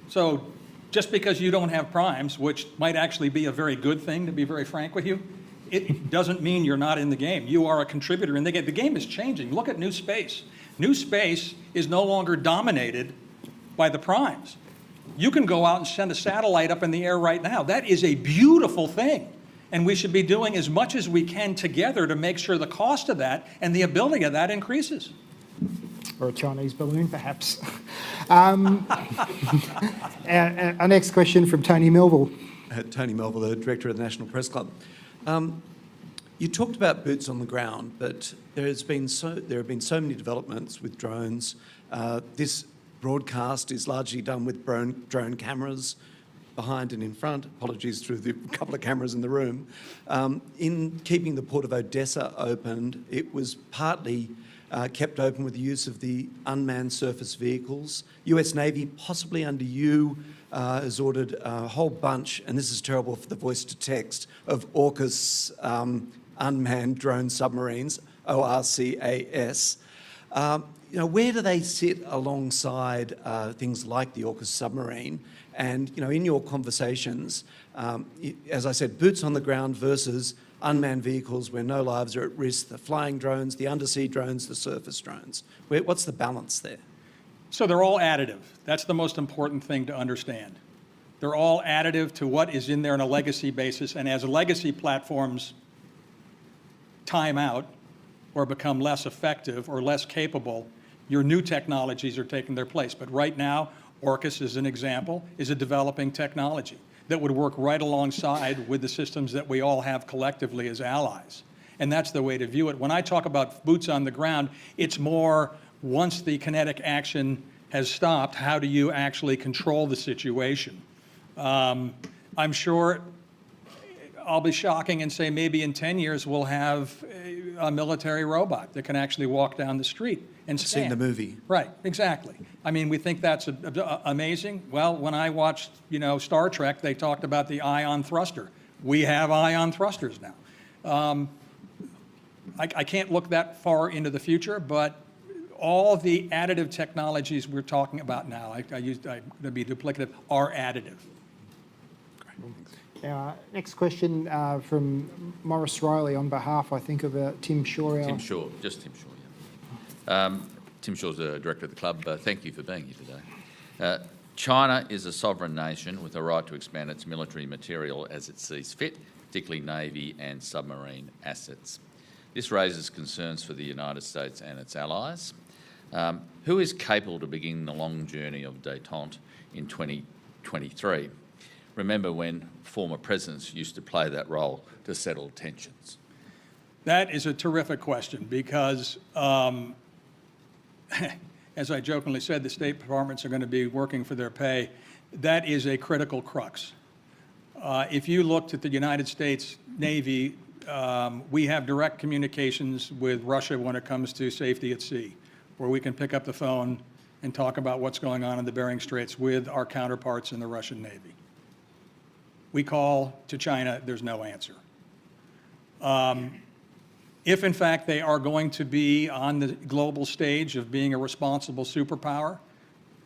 So just because you don't have primes, which might actually be a very good thing, to be very frank with you, it doesn't mean you're not in the game. You are a contributor in the game. The game is changing. Look at new space. New space is no longer dominated by the primes. You can go out and send a satellite up in the air right now. That is a beautiful thing. And we should be doing as much as we can together to make sure the cost of that and the ability of that increases. Or a Chinese balloon, perhaps. Our next question from Tony Melville. Tony Melville, the Director of the National Press Club. You talked about boots on the ground, but there have been so many developments with drones. This broadcast is largely done with drone cameras behind and in front. Apologies through the couple of cameras in the room. In keeping the port of Odessa opened, it was partly kept open with the use of the unmanned surface vehicles. US Navy, possibly under you, has ordered a whole bunch, and this is terrible for the voice-to-text, of AUKUS unmanned drone submarines, ORCAS. Where do they sit alongside things like the AUKUS submarine? And, in your conversations, as I said, boots on the ground versus unmanned vehicles where no lives are at risk, the flying drones, the undersea drones, the surface drones. What's the balance there? So they're all additive. That's the most important thing to understand. They're all additive to what is in there on a legacy basis, and as legacy platforms time out or become less effective or less capable, your new technologies are taking their place. But right now, AUKUS, as an example, is a developing technology that would work right alongside with the systems that we all have collectively as allies. And that's the way to view it. When I talk about boots on the ground, it's more once the kinetic action has stopped, how do you actually control the situation? I'm sure I'll be shocking and say maybe in 10 years we'll have a military robot that can actually walk down the street and stand. Seen the movie. Right, exactly. I mean, we think that's amazing. Well, when I watched, Star Trek, they talked about the ion thruster. We have ion thrusters now. I can't look that far into the future, but all the additive technologies we're talking about now, to be duplicative, are additive. Next question from Morris Riley on behalf, I think, of Tim Shaw. Tim Shaw, just Tim Shaw, yeah. Tim Shaw's the director of the club. Thank you for being here today. China is a sovereign nation with a right to expand its military material as it sees fit, particularly navy and submarine assets. This raises concerns for the United States and its allies. Who is capable to begin the long journey of détente in 2023? Remember when former presidents used to play that role to settle tensions? That is a terrific question because, as I jokingly said, the State Departments are going to be working for their pay. That is a critical crux. If you looked at the United States Navy, we have direct communications with Russia when it comes to safety at sea, where we can pick up the phone and talk about what's going on in the Bering Straits with our counterparts in the Russian Navy. We call to China, there's no answer. If in fact they are going to be on the global stage of being a responsible superpower,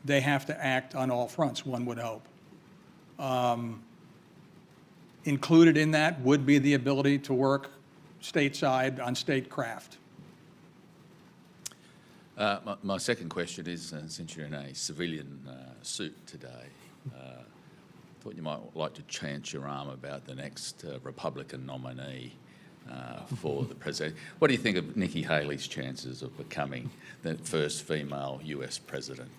they have to act on all fronts, one would hope. Included in that would be the ability to work stateside on statecraft. My second question is, since you're in a civilian suit today, I thought you might like to chance your arm about the next Republican nominee for the president. What do you think of Nikki Haley's chances of becoming the first female US president?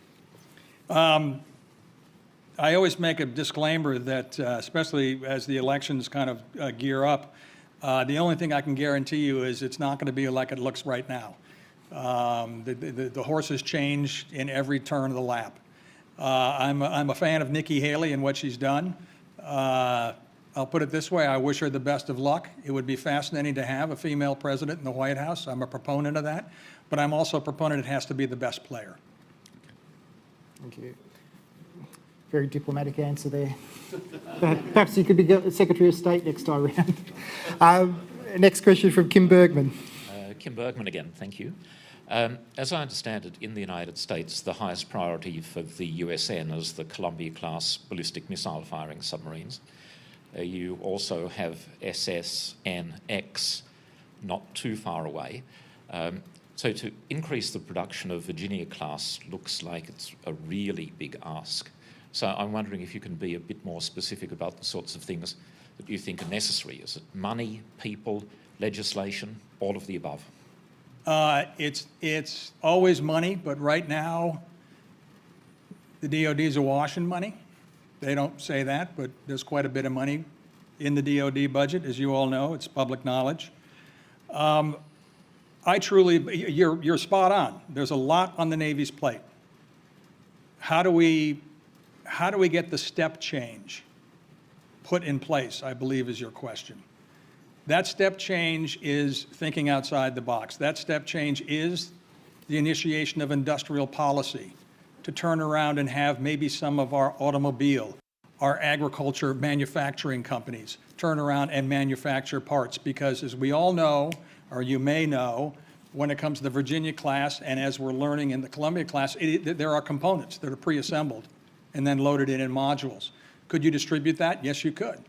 I always make a disclaimer that, especially as the elections kind of gear up, the only thing I can guarantee you is it's not going to be like it looks right now. The horses change in every turn of the lap. I'm a fan of Nikki Haley and what she's done. I'll put it this way, I wish her the best of luck. It would be fascinating to have a female president in the White House. I'm a proponent of that, but I'm also a proponent it has to be the best player. Thank you. Very diplomatic answer there. Perhaps you could be Secretary of State next time around. Next question from Kim Bergman. Kim Bergman again, thank you. As I understand it, in the United States, the highest priority for the USN is the Columbia-class ballistic missile-firing submarines. You also have SSNX not too far away. So to increase the production of Virginia-class looks like it's a really big ask. So I'm wondering if you can be a bit more specific about the sorts of things that you think are necessary. Is it money, people, legislation, all of the above? It's always money, but right now the DOD's awash in money. They don't say that, but there's quite a bit of money in the DOD budget, as you all know. It's public knowledge. You're spot on. There's a lot on the Navy's plate. How do we get the step change put in place, I believe is your question. That step change is thinking outside the box. That step change is the initiation of industrial policy to turn around and have maybe some of our automobile, our agriculture manufacturing companies turn around and manufacture parts, because as we all know, or you may know, when it comes to the Virginia class, and as we're learning in the Columbia class, there are components that are pre-assembled and then loaded in modules. Could you distribute that? Yes, you could.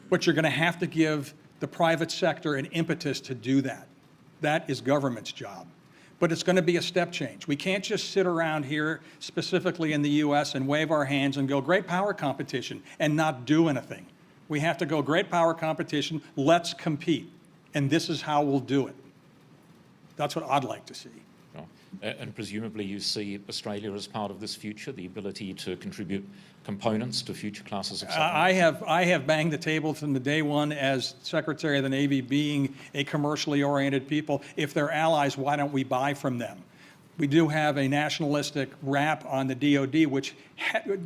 But you're going to have to give the private sector an impetus to do that. That is government's job. But it's going to be a step change. We can't just sit around here, specifically in the U.S., and wave our hands and go, great power competition, and not do anything. We have to go, great power competition, let's compete. And this is how we'll do it. That's what I'd like to see. Oh. And presumably you see Australia as part of this future, the ability to contribute components to future classes of submarines? I have banged the table from the day one as Secretary of the Navy, being a commercially oriented people. If they're allies, why don't we buy from them? We do have a nationalistic rap on the DOD, which,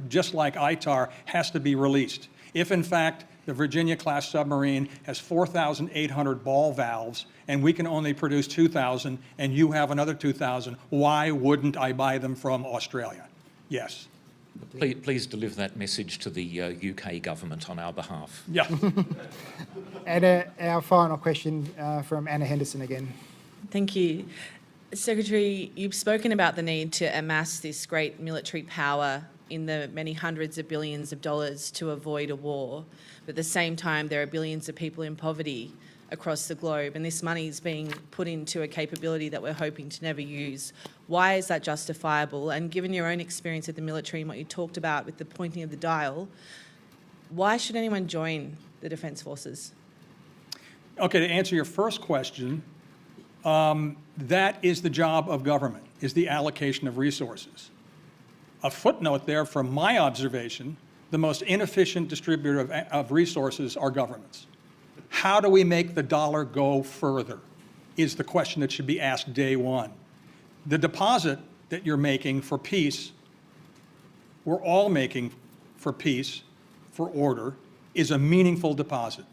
just like ITAR, has to be released. If, in fact, the Virginia-class submarine has 4,800 ball valves, and we can only produce 2,000, and you have another 2,000, why wouldn't I buy them from Australia? Yes. Please deliver that message to the UK government on our behalf. Yeah. And our final question from Anna Henderson again. Thank you. Secretary, you've spoken about the need to amass this great military power in the many hundreds of billions of dollars to avoid a war. But at the same time, there are billions of people in poverty across the globe, and this money is being put into a capability that we're hoping to never use. Why is that justifiable? And given your own experience with the military and what you talked about with the pointing of the dial, why should anyone join the Defence Forces? Okay, to answer your first question, that is the job of government, is the allocation of resources. A footnote there from my observation, the most inefficient distributor of resources are governments. How do we make the dollar go further is the question that should be asked day one. The deposit that you're making for peace, we're all making for peace, for order, is a meaningful deposit.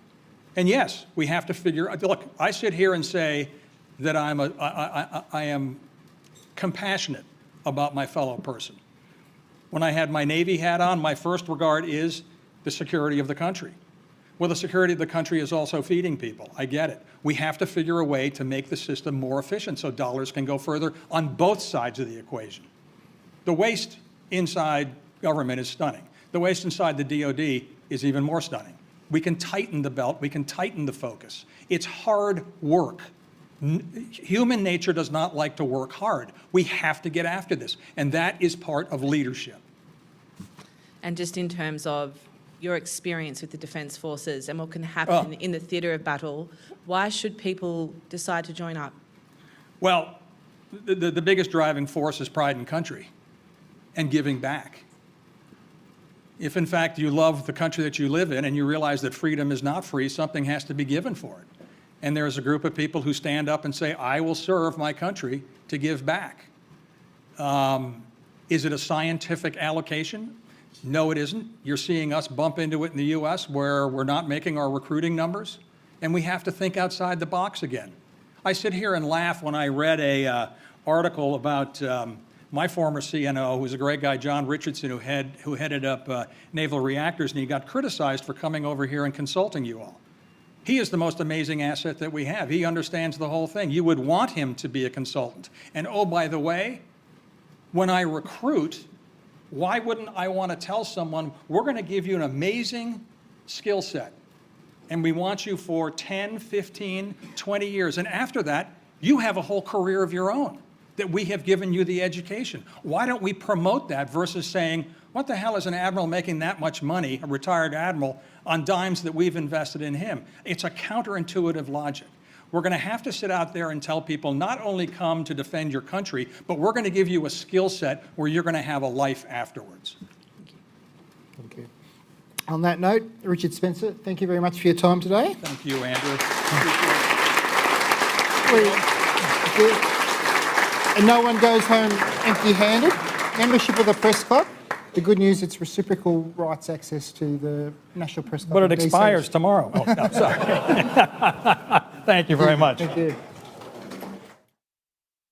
And yes, we have to figure, look, I sit here and say that I am compassionate about my fellow person. When I had my Navy hat on, my first regard is the security of the country. Well, the security of the country is also feeding people. I get it. We have to figure a way to make the system more efficient so dollars can go further on both sides of the equation. The waste inside government is stunning. The waste inside the DOD is even more stunning. We can tighten the belt. We can tighten the focus. It's hard work. Human nature does not like to work hard. We have to get after this, and that is part of leadership. And just in terms of your experience with the Defence Forces and what can happen in the theatre of battle, why should people decide to join up? Well, the biggest driving force is pride in country and giving back. If in fact you love the country that you live in and you realize that freedom is not free, something has to be given for it. And there is a group of people who stand up and say, I will serve my country to give back. Is it a scientific allocation? No, it isn't. You're seeing us bump into it in the US where we're not making our recruiting numbers, and we have to think outside the box again. I sit here and laugh when I read a article about my former CNO, who was a great guy, John Richardson, who headed up naval reactors, and he got criticized for coming over here and consulting you all. He is the most amazing asset that we have. He understands the whole thing. You would want him to be a consultant. And oh, by the way, when I recruit, why wouldn't I want to tell someone, we're going to give you an amazing skill set, and we want you for 10, 15, 20 years. And after that, you have a whole career of your own that we have given you the education. Why don't we promote that versus saying, what the hell is an admiral making that much money, a retired admiral, on dimes that we've invested in him? It's a counterintuitive logic. We're going to have to sit out there and tell people not only come to defend your country, but we're going to give you a skill set where you're going to have a life afterwards. Thank you. On that note, Richard Spencer, thank you very much for your time today. Thank you, Andrew. And no one goes home empty-handed. Membership of the Press Club. The good news, it's reciprocal rights access to the National Press Club. But it expires tomorrow. Oh, no, sorry. Thank you very much. Thank you.